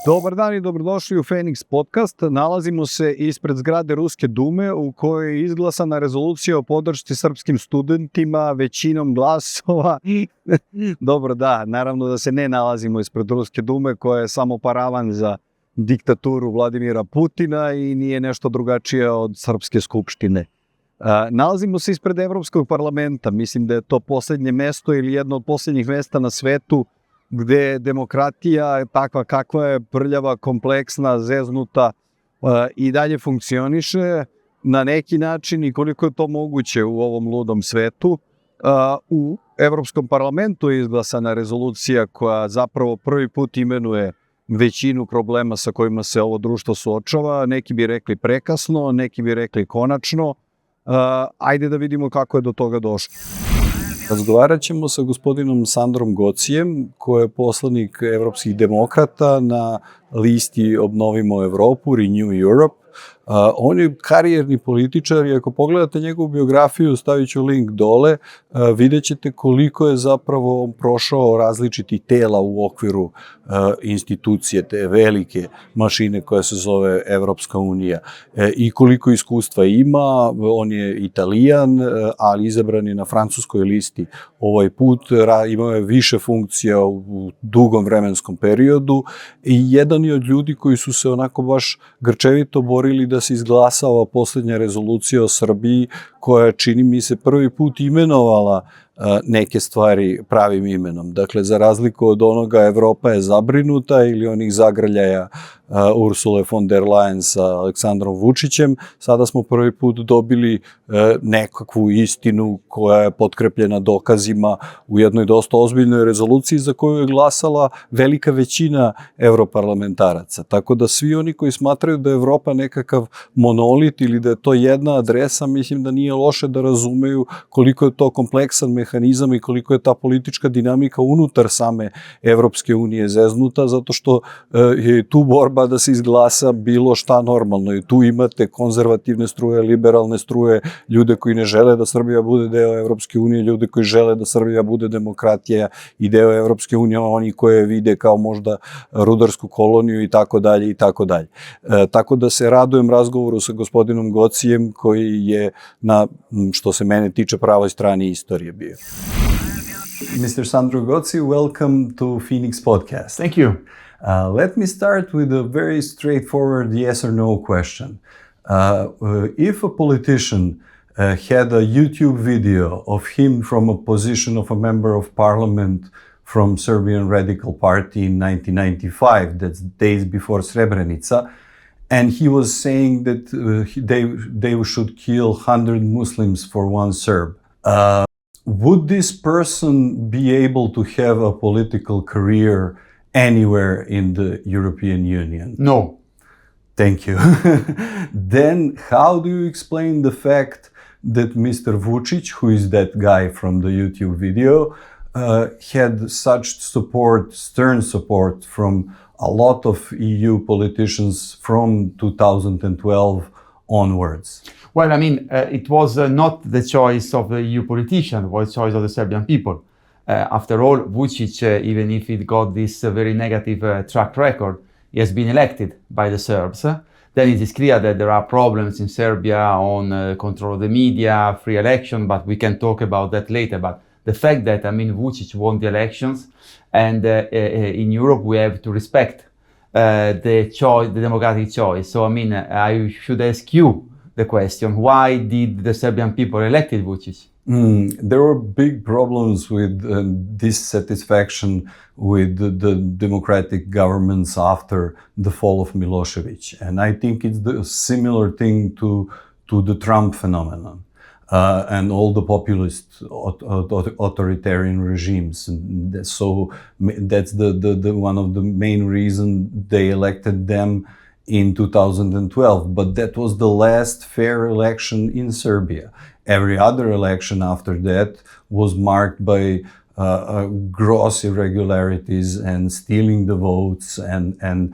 Dobar dan i dobrodošli u Feniks podcast. Nalazimo se ispred zgrade Ruske dume u kojoj je izglasana rezolucija o podršci srpskim studentima većinom glasova. Dobro, da, naravno da se ne nalazimo ispred Ruske dume koja je samo paravan za diktaturu Vladimira Putina i nije nešto drugačije od Srpske skupštine. Nalazimo se ispred Evropskog parlamenta. Mislim da je to poslednje mesto ili jedno od poslednjih mesta na svetu gde demokratija takva kakva je, prljava, kompleksna, zeznuta i dalje funkcioniše na neki način i koliko je to moguće u ovom ludom svetu. U Evropskom parlamentu je izglasana rezolucija koja zapravo prvi put imenuje većinu problema sa kojima se ovo društvo suočava. Neki bi rekli prekasno, neki bi rekli konačno. Ajde da vidimo kako je do toga došlo. Razgovarat ćemo sa gospodinom Sandrom Gocijem, koji je poslanik evropskih demokrata na listi Obnovimo Evropu, Renew Europe. On je karijerni političar i ako pogledate njegovu biografiju, stavit ću link dole, vidjet ćete koliko je zapravo on prošao različitih tela u okviru institucije, te velike mašine koja se zove Evropska unija i koliko iskustva ima. On je Italijan, ali izabran je na francuskoj listi ovaj put, imao je više funkcija u dugom vremenskom periodu i jedan je od ljudi koji su se onako baš grčevito borili da se izglasa ova poslednja rezolucija o Srbiji koja, čini mi se, prvi put imenovala neke stvari pravim imenom. Dakle, za razliku od onoga Evropa je zabrinuta ili onih zagrljaja Ursule von der Leyen sa Aleksandrom Vučićem, sada smo prvi put dobili nekakvu istinu koja je potkrepljena dokazima u jednoj dosta ozbiljnoj rezoluciji za koju je glasala velika većina evroparlamentaraca. Tako da svi oni koji smatraju da je Evropa nekakav monolit ili da je to jedna adresa, mislim da nije loše da razumeju koliko je to kompleksan mehanizam i koliko je ta politička dinamika unutar same Evropske unije zeznuta, zato što je tu borba da se izglasa bilo šta normalno i tu imate konzervativne struje, liberalne struje, ljude koji ne žele da Srbija bude deo Evropske unije, ljude koji žele da Srbija bude demokratija i deo Evropske unije, oni koje vide kao možda rudarsku koloniju i tako dalje i tako dalje. Tako da se radujem razgovoru sa gospodinom Gocijem koji je na, što se mene tiče, pravoj strani istorije bio. Mr. Sandro Goci, welcome to Feniks podcast. Thank you. Let me start with a very straightforward yes or no question. If a politician had a YouTube video of him from a position of a member of parliament from Serbian Radical Party in 1995, that's days before Srebrenica, and he was saying that they should kill 100 Muslims for one Serb, would this person be able to have a political career anywhere in the European Union? No. Thank you. Then how do you explain the fact that Mr. Vučić, who is that guy from the YouTube video, had such support, stern support from a lot of EU politicians from 2012 onwards? Well, I mean, it was not the choice of the EU politician, it was the choice of the Serbian people. After all, Vučić, even if it got this very negative track record, he has been elected by the Serbs. Then it is clear that there are problems in Serbia on control of the media, free election, but we can talk about that later. But the fact that, I mean, Vučić won the elections, and in Europe we have to respect the choice, the democratic choice. So, I mean, I should ask you the question, why did the Serbian people elected Vučić? There were big problems with dissatisfaction with the democratic governments after the fall of Milosevic. And I think it's the similar thing to the Trump phenomenon and all the populist authoritarian regimes. And so that's the one of the main reasons they elected them in 2012. But that was the last fair election in Serbia. Every other election after that was marked by gross irregularities and stealing the votes, and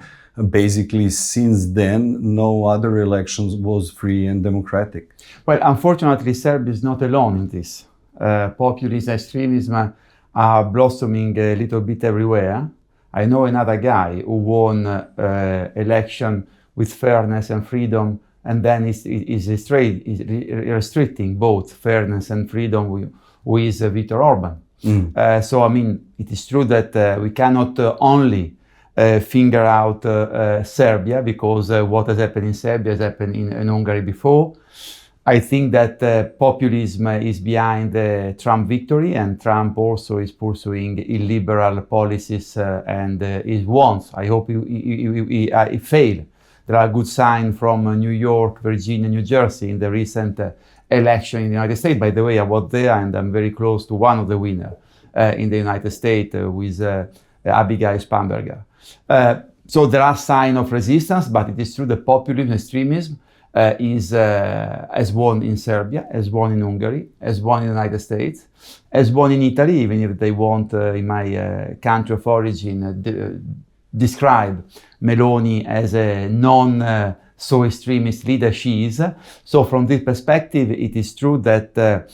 basically since then no other elections was free and democratic. Well, unfortunately, Serbia is not alone in this. Populism, extremism are blossoming a little bit everywhere. I know another guy who won election with fairness and freedom, and then is restricting both fairness and freedom who is Viktor Orban. So, I mean, it is true that we cannot only finger out Serbia, because what has happened in Serbia has happened in Hungary before. I think that populism is behind the Trump victory, and Trump also is pursuing illiberal policies and he wants. I hope he failed. There are good signs from New York, Virginia, New Jersey in the recent election in the United States. By the way, I was there and I'm very close to one of the winners in the United States with Abigail Spanberger. So there are signs of resistance, but it is true that populism, extremism has won in Serbia, has won in Hungary, has won in the United States, has won in Italy, even if they want, in my country of origin, describe Meloni as a so extremist leader she is. So from this perspective, it is true that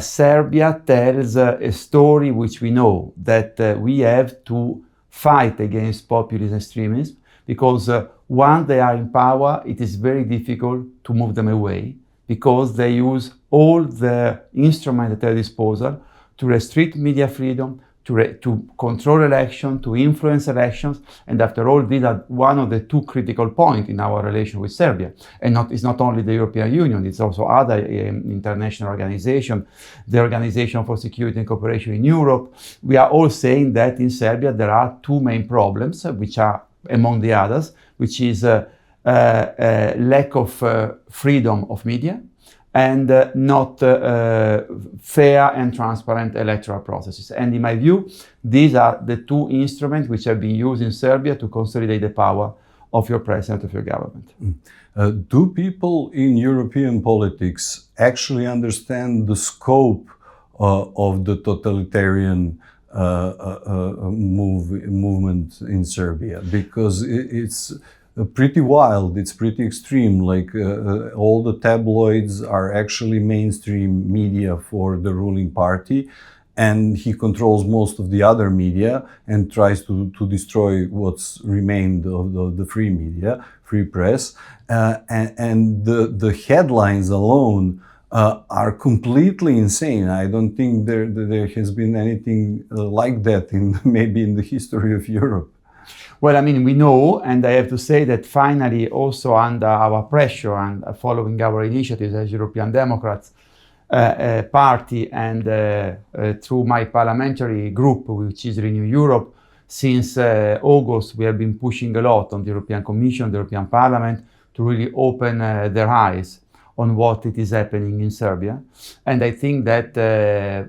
Serbia tells a story which we know, that we have to fight against populist extremism, because once they are in power, it is very difficult to move them away, because they use all the instruments at their disposal to restrict media freedom, to control elections, to influence elections. And after all, these are one of the two critical points in our relation with Serbia. And it's not only the European Union, it's also other international organizations, the Organization for Security and Cooperation in Europe. We are all saying that in Serbia there are two main problems, which are among the others, which is lack of freedom of media, and not fair and transparent electoral processes. And in my view, these are the two instruments which have been used in Serbia to consolidate the power of your president, of your government. Do people in European politics actually understand the scope of the totalitarian movement in Serbia? Because it's pretty wild, it's pretty extreme. Like all the tabloids are actually mainstream media for the ruling party, and he controls most of the other media and tries to destroy what's remained of the free media, free press. And the headlines alone are completely insane. I don't think there has been anything like that maybe in the history of Europe. Well, I mean, we know, and I have to say that finally, also under our pressure and following our initiatives as European Democrats Party, and through my parliamentary group, which is Renew Europe, since August, we have been pushing a lot on the European Commission, the European Parliament, to really open their eyes on what it is happening in Serbia. And I think that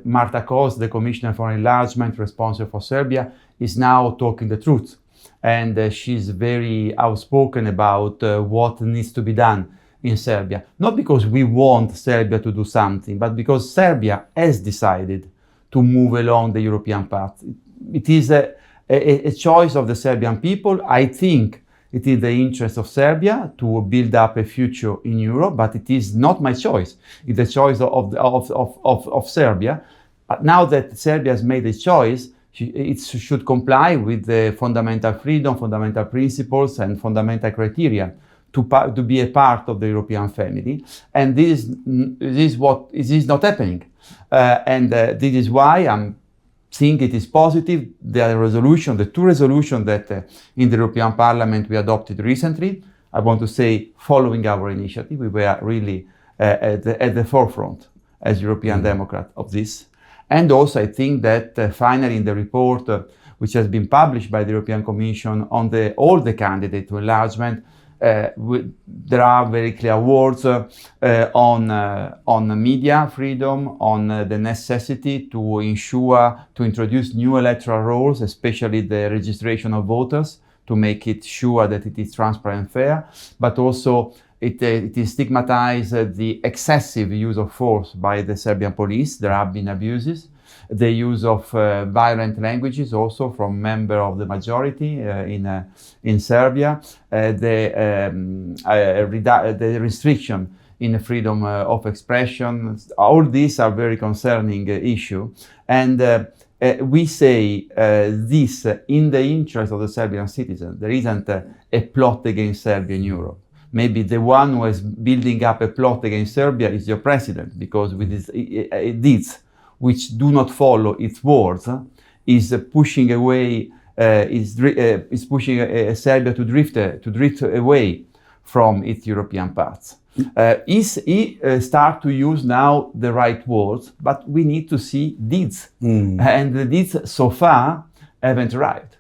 Marta Kos, the Commissioner for Enlargement responsible for Serbia, is now talking the truth. And she's very outspoken about what needs to be done in Serbia. Not because we want Serbia to do something, but because Serbia has decided to move along the European path. It is a choice of the Serbian people. I think it is the interest of Serbia to build up a future in Europe, but it is not my choice. It's the choice of Serbia. But now that Serbia has made a choice, it should comply with the fundamental freedom, fundamental principles, and fundamental criteria to be a part of the European family. And this is not happening. And this is why I'm think it is positive, the two resolutions that in the European Parliament we adopted recently. I want to say, following our initiative, we were really at the forefront as European Democrat of this. And also I think that finally in the report which has been published by the European Commission on all the candidates to enlargement, there are very clear words on media freedom, on the necessity to introduce new electoral rules, especially the registration of voters, to make it sure that it is transparent and fair, but also it is stigmatized the excessive use of force by the Serbian police. There have been abuses. The use of violent languages also from members of the majority in Serbia. The restriction in the freedom of expression. All these are very concerning issues. And we say this in the interest of the Serbian citizens. There isn't a plot against Serbia in Europe. Maybe the one who is building up a plot against Serbia is your president, because with his deeds, which do not follow its words, is pushing away, is pushing Serbia to drift away from its European path. He start to use now the right words, but we need to see deeds, and the deeds so far haven't arrived.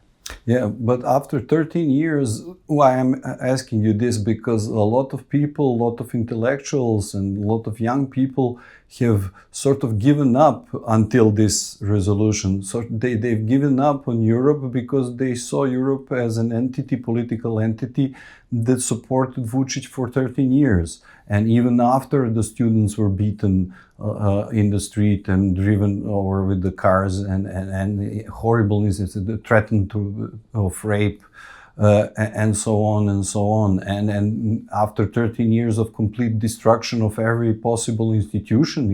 Yeah, but after 13 years, why I'm asking you this, because a lot of people, a lot of intellectuals and a lot of young people have sort of given up until this resolution. So they've given up on Europe because they saw Europe as an entity, political entity, that supported Vučić for 13 years. And even after the students were beaten in the street and driven over with the cars and horrible incidents, threatened of rape, and so on and so on. And after 13 years of complete destruction of every possible institution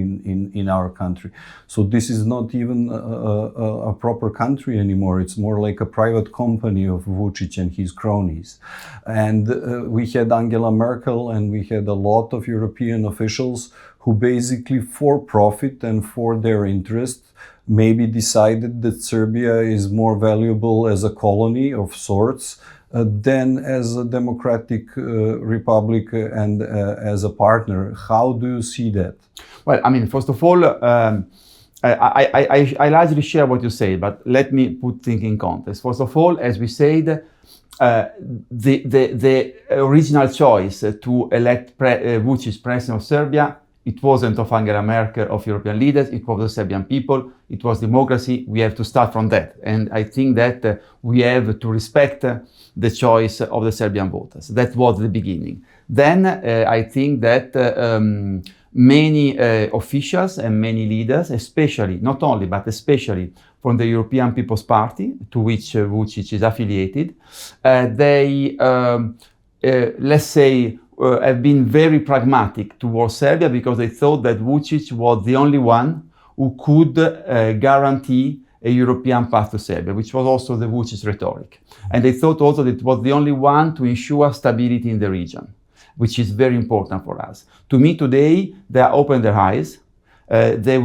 in our country. So this is not even a proper country anymore. It's more like a private company of Vučić and his cronies. And we had Angela Merkel and we had a lot of European officials who basically, for profit and for their interest, maybe decided that Serbia is more valuable as a colony of sorts than as a democratic republic and as a partner. How do you see that? Well, I mean, first of all, I largely share what you say, but let me put things in context. First of all, as we said, the original choice to elect Vučić president of Serbia, it wasn't of Angela Merkel, of European leaders, it was the Serbian people, it was democracy. We have to start from that. And I think that we have to respect the choice of the Serbian voters. That was the beginning. Then I think that many officials and many leaders, especially, not only, but especially from the European People's Party, to which Vučić is affiliated, they, let's say, have been very pragmatic towards Serbia because they thought that Vučić was the only one who could guarantee a European path to Serbia, which was also the Vučić rhetoric. And they thought also that it was the only one to ensure stability in the region, which is very important for us. To me today, they are open their eyes. The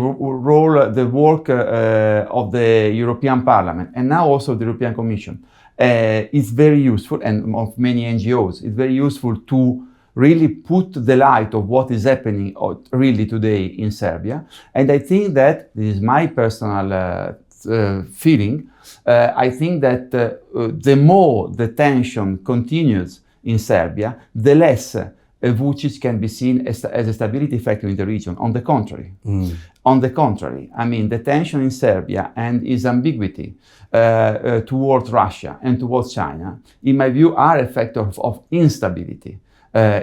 work of the European Parliament and now also the European Commission is very useful, and of many NGOs, it's very useful to really put the light of what is happening really today in Serbia. And I think that, this is my personal feeling, I think that the more the tension continues in Serbia, the less Vučić can be seen as a stability factor in the region. On the contrary. On the contrary, I mean, the tension in Serbia and its ambiguity towards Russia and towards China, in my view, are a factor of instability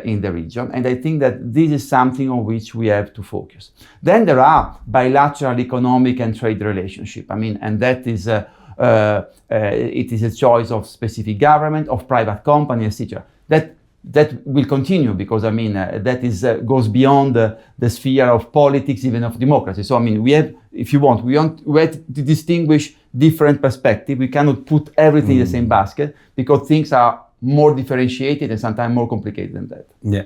in the region. And I think that this is something on which we have to focus. Then there are bilateral economic and trade relationship. I mean, and that is, it is a choice of specific government, of private company, etc. That will continue because, I mean, that is goes beyond the sphere of politics, even of democracy. So, I mean, we have, if you want, we have to distinguish different perspectives. We cannot put everything in the same basket because things are more differentiated and sometimes more complicated than that. Yeah,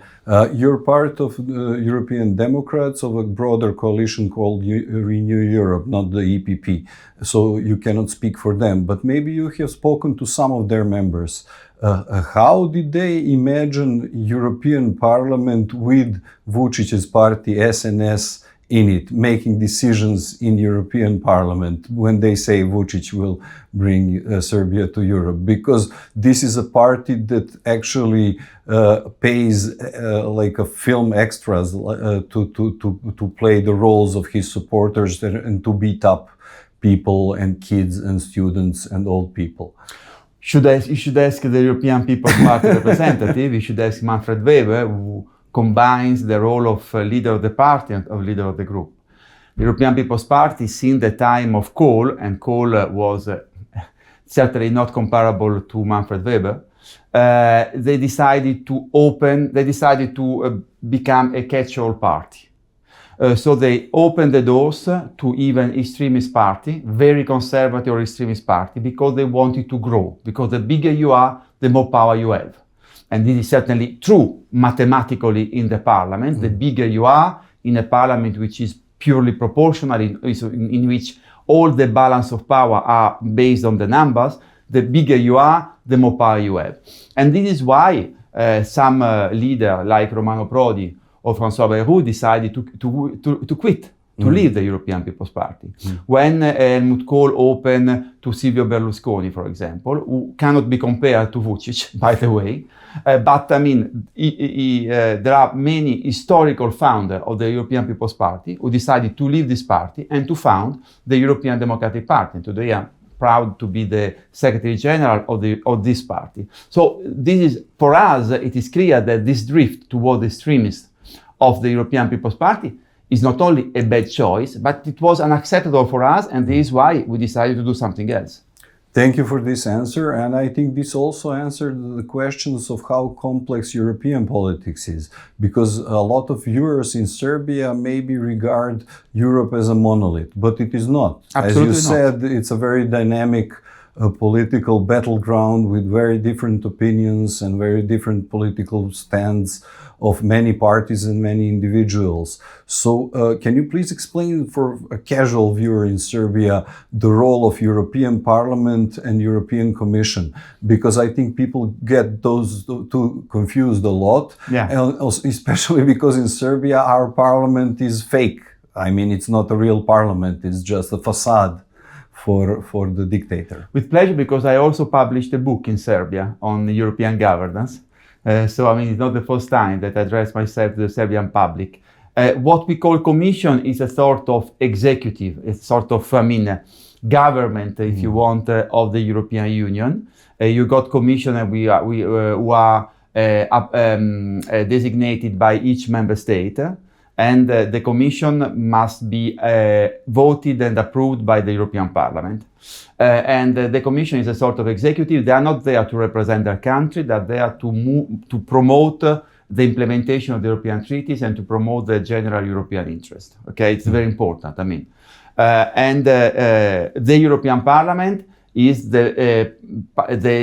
you're part of the European Democrats of a broader coalition called Renew Europe, not the EPP. So you cannot speak for them, but maybe you have spoken to some of their members. How did they imagine European Parliament with Vučić's party, SNS, in it, making decisions in European Parliament when they say Vučić will bring Serbia to Europe? Because this is a party that actually pays like a film extras to play the roles of his supporters and to beat up people and kids and students and old people. You should ask the European People's Party representative. You should ask Manfred Weber, who combines the role of leader of the party and of leader of the group. The European People's Party, since the time of Kohl, and Kohl was certainly not comparable to Manfred Weber, they decided to become a catch-all party. So they opened the doors to even extremist party, very conservative or extremist party, because they wanted to grow. Because the bigger you are, the more power you have. And this is certainly true mathematically in the parliament. The bigger you are in a parliament which is purely proportional, in which all the balance of power are based on the numbers, the bigger you are, the more power you have. And this is why some leader like Romano Prodi or François Bayrou decided to quit, to leave the European People's Party. When Helmut Kohl opened to Silvio Berlusconi, for example, who cannot be compared to Vučić, by the way, but I mean, there are many historical founders of the European People's Party who decided to leave this party and to found the European Democratic Party. And today I'm proud to be the Secretary General of this party. So this is, for us, it is clear that this drift toward the extremists of the European People's Party is not only a bad choice, but it was unacceptable for us, and this is why we decided to do something else. Thank you for this answer, and I think this also answered the questions of how complex European politics is, because a lot of viewers in Serbia maybe regard Europe as a monolith, but it is not. Absolutely as you said, it's a very dynamic political battleground with very different opinions and very different political stands of many parties and many individuals. So can you please explain for a casual viewer in Serbia the role of European Parliament and European Commission? Because I think people get those two confused a lot, and also, especially because in Serbia our parliament is fake. I mean, it's not a real parliament, it's just a facade for the dictator. With pleasure, because I also published a book in Serbia on European governance. So, I mean, it's not the first time that I address myself to the Serbian public. What we call commission is a sort of executive, a sort of, government, if you want, of the European Union. You got commission, and who are designated by each member state. And the Commission must be voted and approved by the European Parliament. And the Commission is a sort of executive. They are not there to represent their country. They are there to promote the implementation of the European treaties and to promote the general European interest. Okay, it's very important, I mean. The European Parliament is the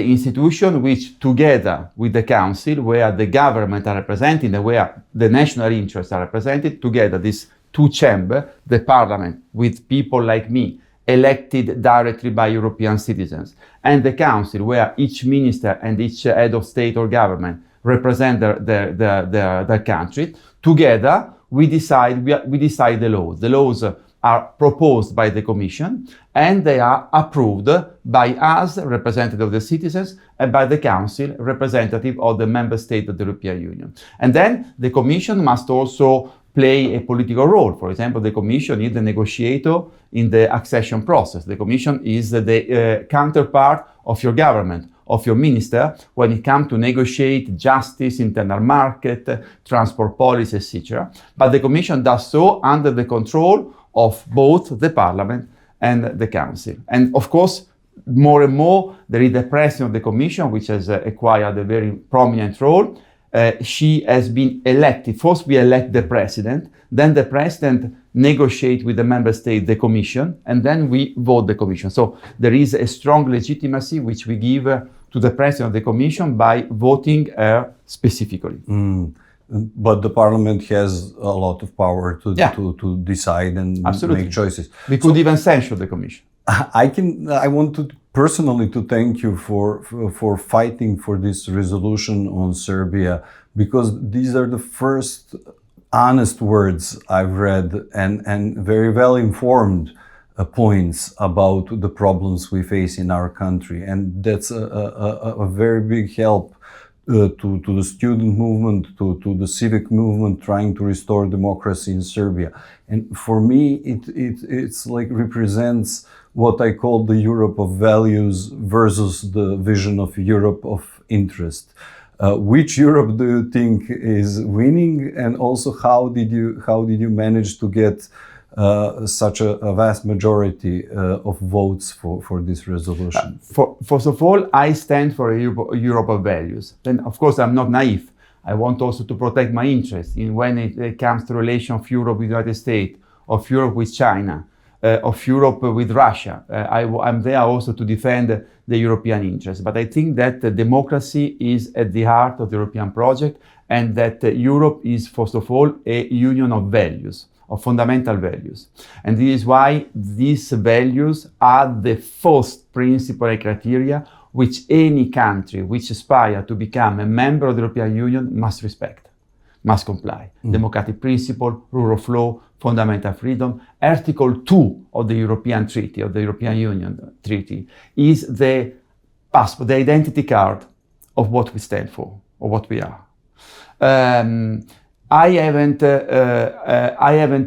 institution which, together with the Council, where the government are represented and where the national interests are represented, together, these two chambers, the Parliament with people like me, elected directly by European citizens, and the Council, where each minister and each head of state or government represent their country, together we decide the laws. The laws are proposed by the Commission, and they are approved by us, representative of the citizens, and by the Council, representative of the member state of the European Union. And then the Commission must also play a political role. For example, the Commission is the negotiator in the accession process. The Commission is the counterpart of your government, of your minister, when it comes to negotiate justice, internal market, transport policy, etc. But the Commission does so under the control of both the Parliament and the Council. And of course, more and more, there is the President of the Commission, which has acquired a very prominent role. She has been elected. First, we elect the President, then the President negotiates with the Member State the Commission, and then we vote the Commission. So there is a strong legitimacy which we give to the President of the Commission by voting her specifically. But the Parliament has a lot of power to decide and make choices. We could even censure the Commission. I want to personally to thank you for fighting for this resolution on Serbia, because these are the first honest words I've read and very well informed points about the problems we face in our country, and that's a very big help to the student movement, to the civic movement trying to restore democracy in Serbia. And for me, it's like represents what I call the Europe of values versus the vision of Europe of interest. Which Europe do you think is winning, and also how did you manage to get such a vast majority of votes for this resolution? First of all, I stand for a Europe of values. Then, of course, I'm not naive. I want also to protect my interests in when it comes to relation of Europe with the United States, of Europe with China, of Europe with Russia. I'm there also to defend the European interests. But I think that democracy is at the heart of the European project, and that Europe is, first of all, a union of values, of fundamental values. And this is why these values are the first principle and criteria which any country which aspires to become a member of the European Union must respect, must comply. Democratic principle, rule of law, fundamental freedom. Article 2 of the European Treaty, of the European Union Treaty, is the passport, the identity card of what we stand for, or what we are. I haven't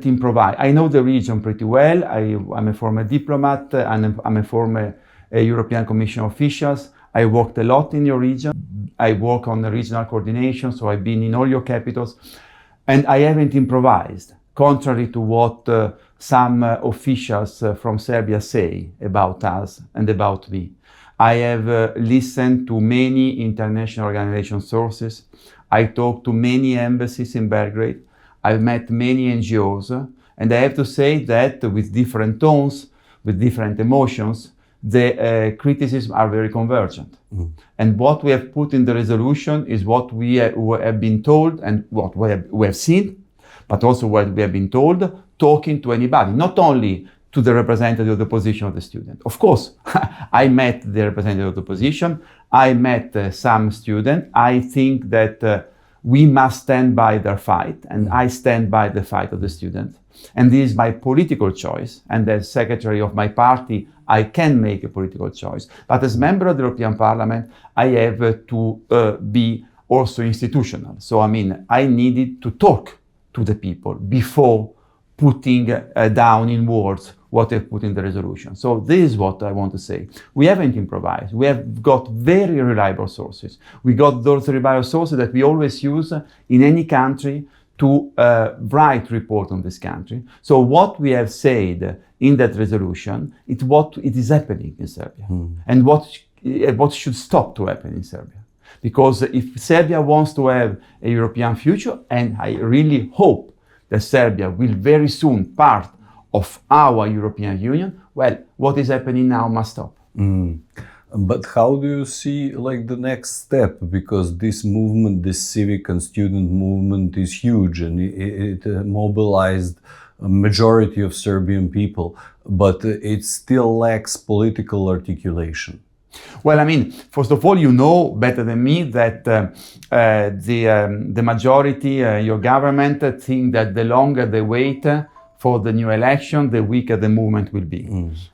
improvised. I know the region pretty well. I'm a former diplomat, and I'm a former European Commission officials. I worked a lot in your region. I work on the regional coordination, so I've been in all your capitals. And I haven't improvised, contrary to what some officials from Serbia say about us and about me. I have listened to many international organization sources. I talked to many embassies in Belgrade. I've met many NGOs. And I have to say that with different tones, with different emotions, the criticisms are very convergent. And what we have put in the resolution is what we have been told and what we have seen, but also what we have been told talking to anybody, not only to the representative of the position of the student. Of course, I met the representative of the position, I met some students. I think that we must stand by their fight, and I stand by the fight of the student. And this is my political choice, and as secretary of my party, I can make a political choice. But as member of the European Parliament, I have to be also institutional. So, I mean, I needed to talk to the people before putting down in words what I've put in the resolution. So this is what I want to say. We haven't improvised. We have got very reliable sources. We got those reliable sources that we always use in any country to write report on this country. So what we have said in that resolution, it's what it is happening in Serbia, and what should stop to happen in Serbia. Because if Serbia wants to have a European future, and I really hope that Serbia will very soon part of our European Union, well, what is happening now must stop. But how do you see like the next step? Because this movement, this civic and student movement is huge, and it mobilized a majority of Serbian people, but it still lacks political articulation. Well, I mean, first of all, you know better than me that the majority, your government, think that the longer they wait for the new election, the weaker the movement will be.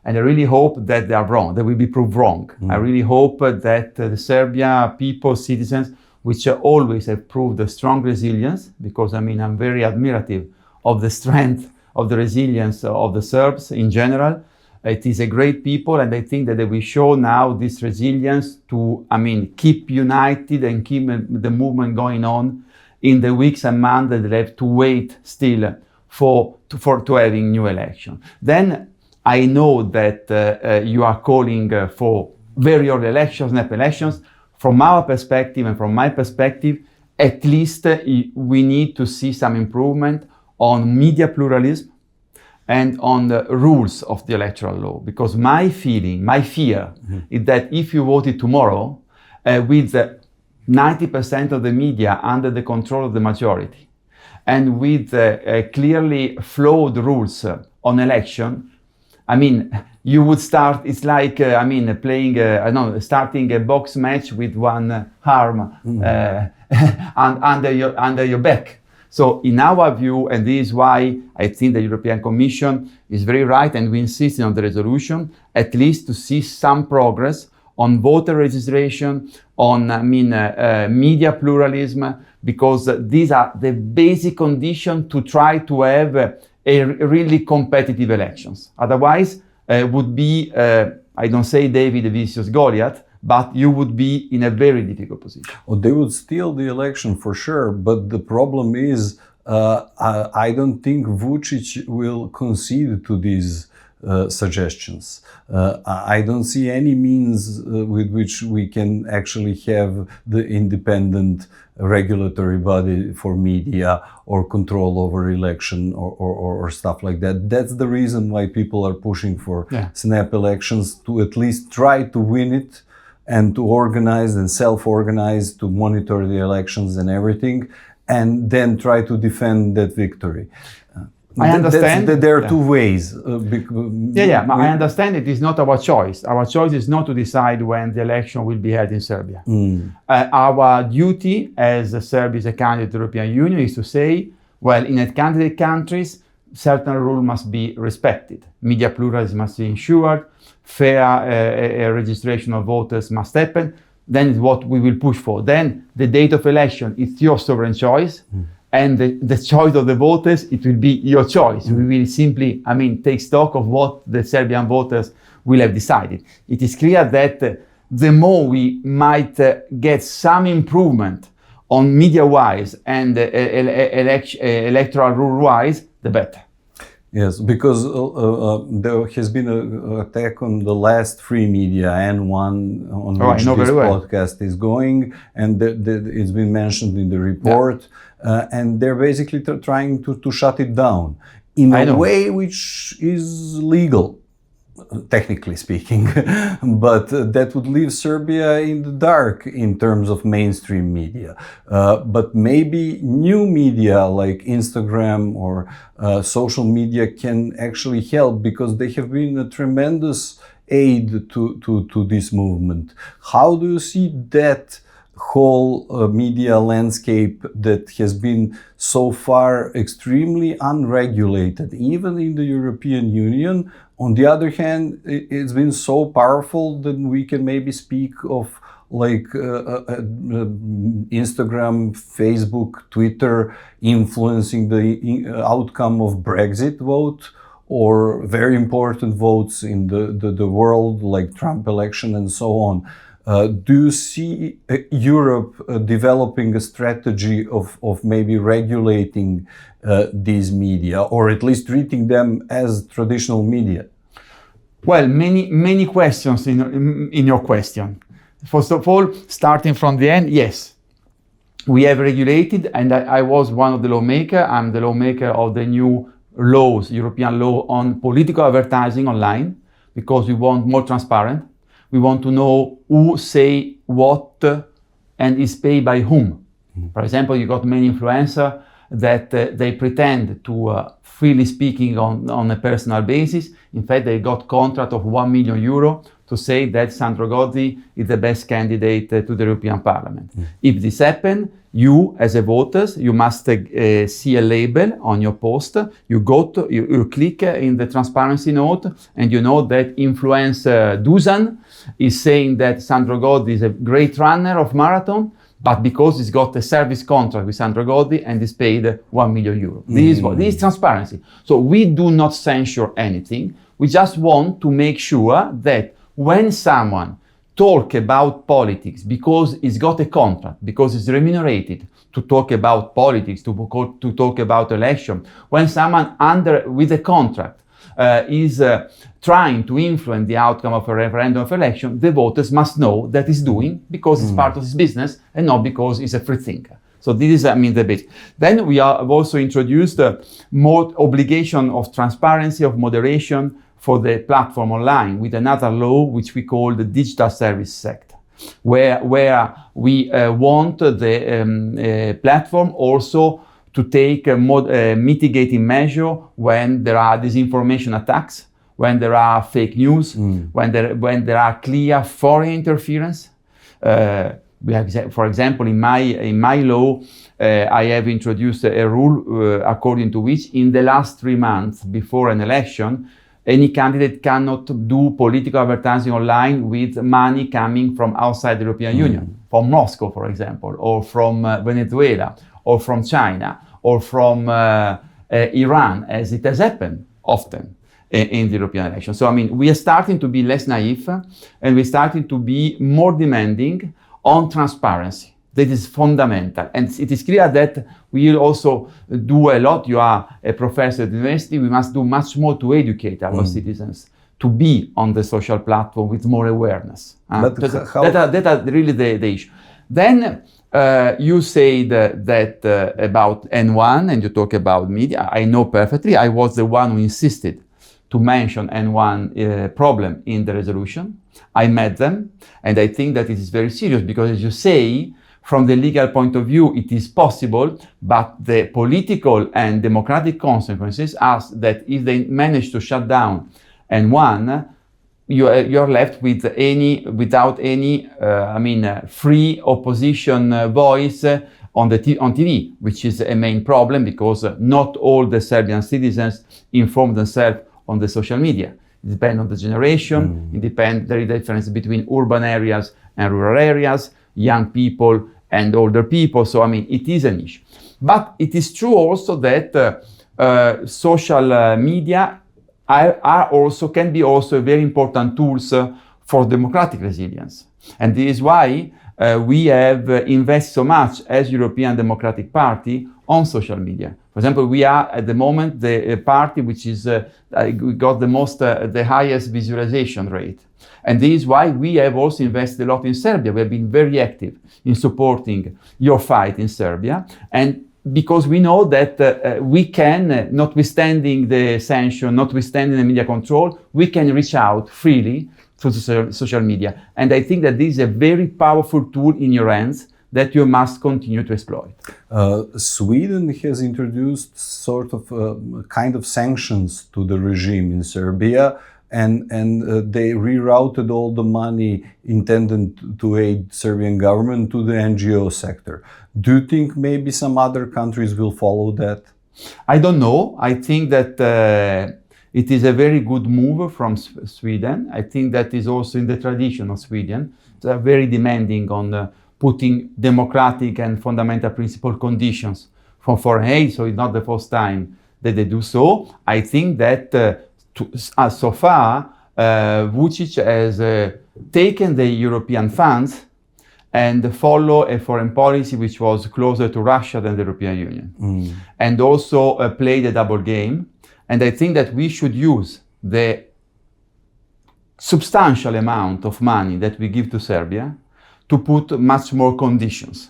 And I really hope that they are wrong, they will be proved wrong. I really hope that the Serbia people, citizens, which always have proved a strong resilience, because I mean, I'm very admirative of the strength of the resilience of the Serbs in general. It is a great people, and I think that they will show now this resilience to, I mean, keep united and keep the movement going on in the weeks and months that they have to wait still for having new election. Then I know that you are calling for very early elections, snap elections. From our perspective and from my perspective, at least we need to see some improvement on media pluralism and on the rules of the electoral law. Because my fear is that if you voted tomorrow with 90% of the media under the control of the majority, and with clearly flawed rules on election, I mean, you would start, it's like, playing, starting a box match with one arm under your back. So in our view, and this is why I think the European Commission is very right, and we insist on the resolution, at least to see some progress on voter registration, on media pluralism, because these are the basic conditions to try to have a really competitive elections. Otherwise, would be, I don't say David versus Goliath, but you would be in a very difficult position. Well, they would steal the election for sure, but the problem is, I don't think Vučić will concede to these suggestions. I don't see any means with which we can actually have the independent regulatory body for media or control over election or stuff like that. That's the reason why people are pushing for snap elections, to at least try to win it and to organize and self-organize to monitor the elections and everything, and then try to defend that victory. I understand. There are two ways. I understand it is not our choice. Our choice is not to decide when the election will be held in Serbia. Our duty as Serbia is a candidate to the European Union is to say, well, in candidate countries, certain rules must be respected. Media pluralism must be ensured. Fair registration of voters must happen. Then it's what we will push for. Then the date of election is your sovereign choice. And the choice of the voters, it will be your choice. We will simply, take stock of what the Serbian voters will have decided. It is clear that the more we might get some improvement on media-wise and electoral rule-wise, the better. Yes, because there has been an attack on the last free media, N1, on which this podcast is going, and it's been mentioned in the report, and they're basically trying to shut it down in a way which is legal, technically speaking, but that would leave Serbia in the dark in terms of mainstream media. But maybe new media like Instagram or social media can actually help, because they have been a tremendous aid to this movement. How do you see that whole media landscape that has been so far extremely unregulated, even in the European Union? On the other hand, it's been so powerful that we can maybe speak of Instagram, Facebook, Twitter influencing the outcome of Brexit vote, or very important votes in the world, like Trump election and so on. Do you see Europe developing a strategy of maybe regulating these media, or at least treating them as traditional media? Well, many questions in your question. First of all, starting from the end, yes, we have regulated, and I was one of the lawmakers. I'm the lawmaker of the new laws, European law on political advertising online, because we want more transparent. We want to know who say what and is paid by whom. For example, you got many influencers that they pretend to freely speaking on a personal basis. In fact, they got contract of €1 million to say that Sandro Goci is the best candidate to the European Parliament. If this happens, you as a voters, you must see a label on your post. You click in the transparency note, and you know that influencer Dusan is saying that Sandro Goci is a great runner of marathon, but because he's got a service contract with Sandro Goci and is paid €1 million. This is transparency. So we do not censure anything. We just want to make sure that when someone talk about politics because he's got a contract, because he's remunerated to talk about politics, to talk about election, when someone with a contract is trying to influence the outcome of a referendum of election, the voters must know that he's doing because it's part of his business and not because he's a free thinker. So this is, the bit. Then we have also introduced more obligation of transparency, of moderation for the platform online with another law which we call the Digital Service Act, where we want the platform also to take a mitigating measure when there are disinformation attacks, when there are fake news, when there are clear foreign interference. We have, for example, in my law, I have introduced a rule according to which in the last 3 months before an election, any candidate cannot do political advertising online with money coming from outside the European Union, from Moscow, for example, or from Venezuela, or from China, or from Iran, as it has happened often in the European election. So, we are starting to be less naive, and we're starting to be more demanding on transparency. That is fundamental. And it is clear that we will also do a lot. You are a professor at the university. We must do much more to educate our citizens to be on the social platform with more awareness. But that are really the issue. Then you say that about N1 and you talk about media. I know perfectly. I was the one who insisted to mention N1 problem in the resolution. I met them, and I think that it is very serious because, as you say, from the legal point of view, it is possible, but the political and democratic consequences are that if they manage to shut down N1, you're left with without any free opposition voice on TV, which is a main problem because not all the Serbian citizens inform themselves on the social media. It depends on the generation. It depends. There is a difference between urban areas and rural areas, young people and older people. So it is an issue. But it is true also that social media can be also very important tools for democratic resilience. And this is why we have invested so much as European Democratic Party on social media. For example, we are at the moment the party which is got the highest visualization rate. And this is why we have also invested a lot in Serbia. We have been very active in supporting your fight in Serbia. And because we know that we can, notwithstanding the sanction, notwithstanding the media control, we can reach out freely through social media. And I think that this is a very powerful tool in your hands that you must continue to exploit. Sweden has introduced sort of kind of sanctions to the regime in Serbia, and they rerouted all the money intended to aid Serbian government to the NGO sector. Do you think maybe some other countries will follow that? I don't know. I think that it is a very good move from Sweden. I think that is also in the tradition of Sweden. They are very demanding on putting democratic and fundamental principle conditions for foreign aid, so it's not the first time that they do so. I think that so far, Vučić has taken the European funds and follow a foreign policy which was closer to Russia than the European Union, and also played a double game. And I think that we should use the substantial amount of money that we give to Serbia to put much more conditions.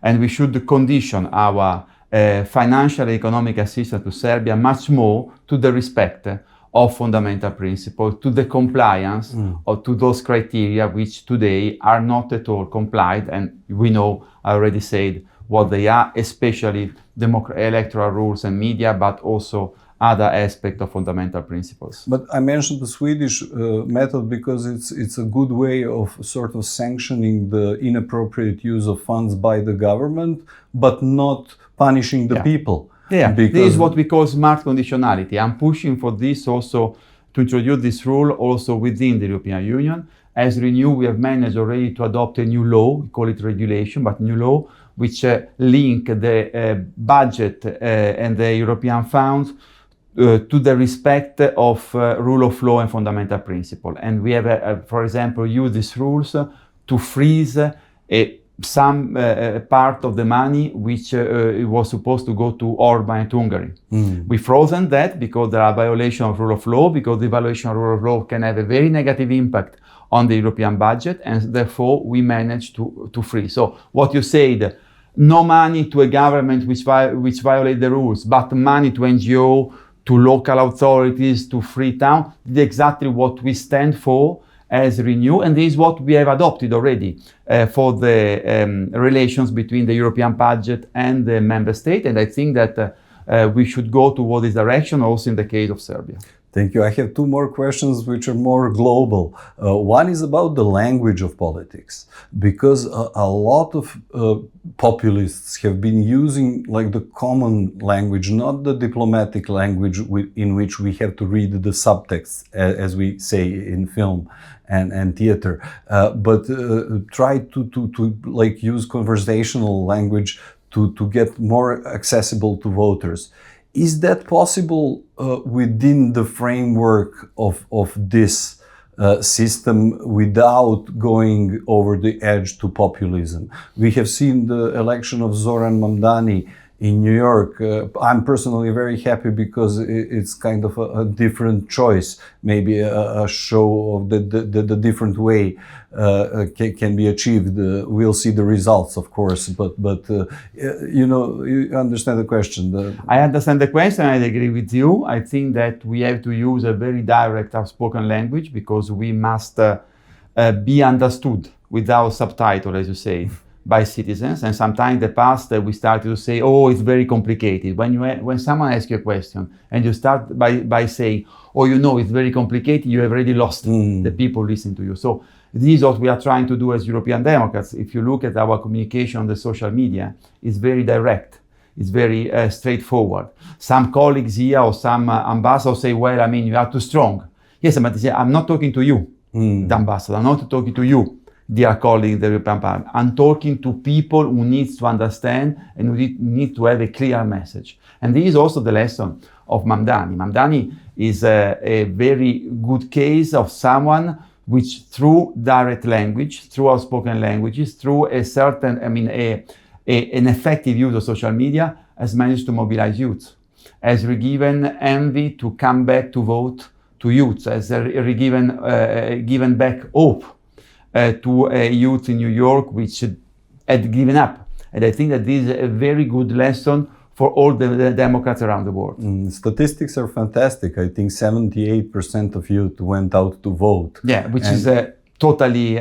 And we should condition our financial and economic assistance to Serbia much more to the respect of fundamental principles, to the compliance or to those criteria which today are not at all complied. And we know, I already said what they are, especially electoral rules and media, but also other aspects of fundamental principles. But I mentioned the Swedish method because it's a good way of sort of sanctioning the inappropriate use of funds by the government, but not punishing the people. Yeah, this is what we call smart conditionality. I'm pushing for this also, to introduce this rule also within the European Union. As Renew, we have managed already to adopt a new law, we call it regulation, but new law, which link the budget and the European funds to the respect of rule of law and fundamental principle. And we have, for example, used these rules to freeze some part of the money which was supposed to go to Orban and to Hungary. We frozen that because there are violations of rule of law, because the violation of rule of law can have a very negative impact on the European budget, and therefore we managed to freeze. So what you said, no money to a government which violate the rules, but money to NGO, to local authorities, to Freetown, is exactly what we stand for as Renew, and this is what we have adopted already for the relations between the European budget and the member state, and I think that we should go toward this direction also in the case of Serbia. Thank you. I have two more questions which are more global. One is about the language of politics, because a lot of populists have been using like the common language, not the diplomatic language in which we have to read the subtext, as we say in film and theater, but try to like use conversational language to get more accessible to voters. Is that possible within the framework of this system without going over the edge to populism. We have seen the election of Zorana Mamdanija in New York. I'm personally very happy because it's kind of a different choice, maybe a show of the different way can be achieved. We'll see the results, of course, but you understand the question. I understand the question. I agree with you. I think that we have to use a very direct, outspoken language because we must be understood without subtitle, as you say, by citizens. And sometimes in the past we started to say, oh, it's very complicated. When someone asks you a question and you start by saying, oh, it's very complicated, you have already lost the people listening to you. So this is what we are trying to do as European Democrats. If you look at our communication on the social media, it's very direct. It's very straightforward. Some colleagues here or some ambassadors say, well, you are too strong. Yes, but they say, I'm not talking to you, the ambassador. I'm not talking to you, dear colleagues, the European Parliament. I'm talking to people who need to understand and who need to have a clear message. And this is also the lesson of Mamdanija. Mamdanija is a very good case of someone which through direct language, through outspoken languages, through a certain, an effective use of social media, has managed to mobilize youth, has given envy to come back to vote to youth, has given back hope to a youth in New York which had given up. And I think that this is a very good lesson for all the Democrats around the world. Statistics are fantastic. I think 78% of youth went out to vote. Yeah, which is totally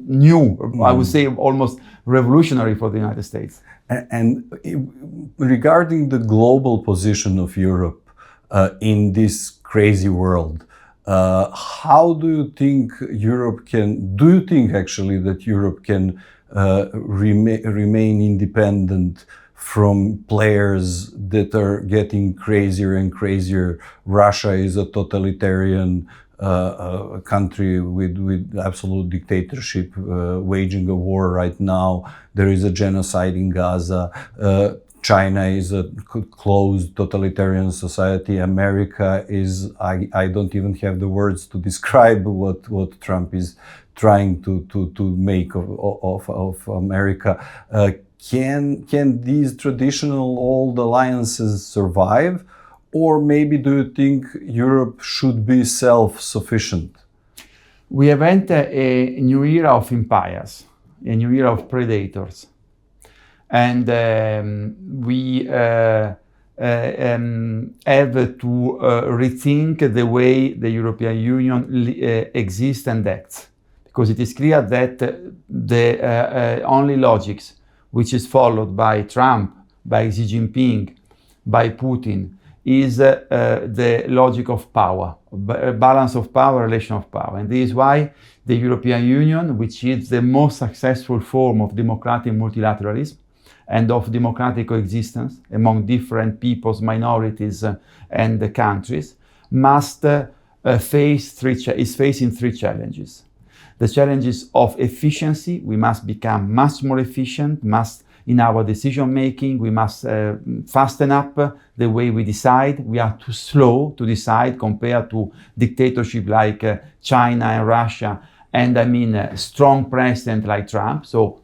new, I would say almost revolutionary for the United States. And regarding the global position of Europe in this crazy world, how do you think do you think actually that Europe can remain independent from players that are getting crazier and crazier? Russia is a totalitarian country with absolute dictatorship, waging a war right now. There is a genocide in Gaza. China is a closed totalitarian society. America is, I don't even have the words to describe what Trump is trying to make of America. Can these traditional old alliances survive? Or maybe do you think Europe should be self-sufficient? We have entered a new era of empires, a new era of predators. And we have to rethink the way the European Union exists and acts. Because it is clear that the only logics which is followed by Trump, by Xi Jinping, by Putin, is the logic of power, balance of power, relation of power. And this is why the European Union, which is the most successful form of democratic multilateralism and of democratic coexistence among different peoples, minorities, and the countries, must is facing three challenges. The challenges of efficiency. We must become much more efficient, in our decision making. We must fasten up the way we decide. We are too slow to decide compared to dictatorship like China and Russia, and a strong president like Trump. So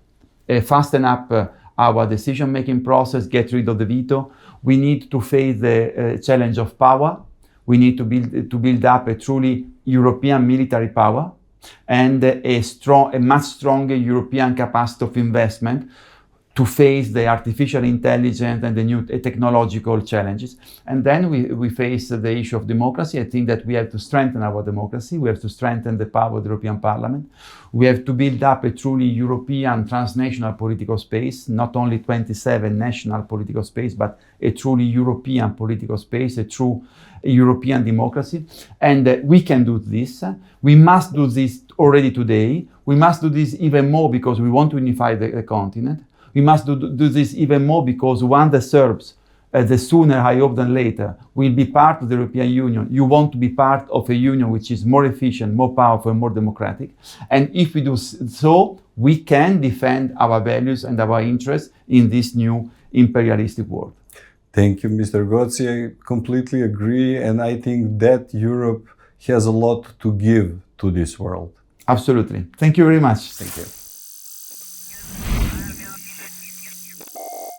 fasten up our decision making process, get rid of the veto. We need to face the challenge of power. We need to build up a truly European military power and a much stronger European capacity of investment to face the artificial intelligence and the new technological challenges. And then we face the issue of democracy. I think that we have to strengthen our democracy. We have to strengthen the power of the European Parliament. We have to build up a truly European transnational political space, not only 27 national political space, but a truly European political space, a true European democracy. And we can do this. We must do this already today. We must do this even more because we want to unify the continent. We must do this even more because one the Serbs, the sooner, I hope, than later, will be part of the European Union. You want to be part of a union which is more efficient, more powerful, and more democratic. And if we do so, we can defend our values and our interests in this new imperialistic world. Thank you, Mr. Goci. I completely agree. And I think that Europe has a lot to give to this world. Absolutely. Thank you very much. Thank you.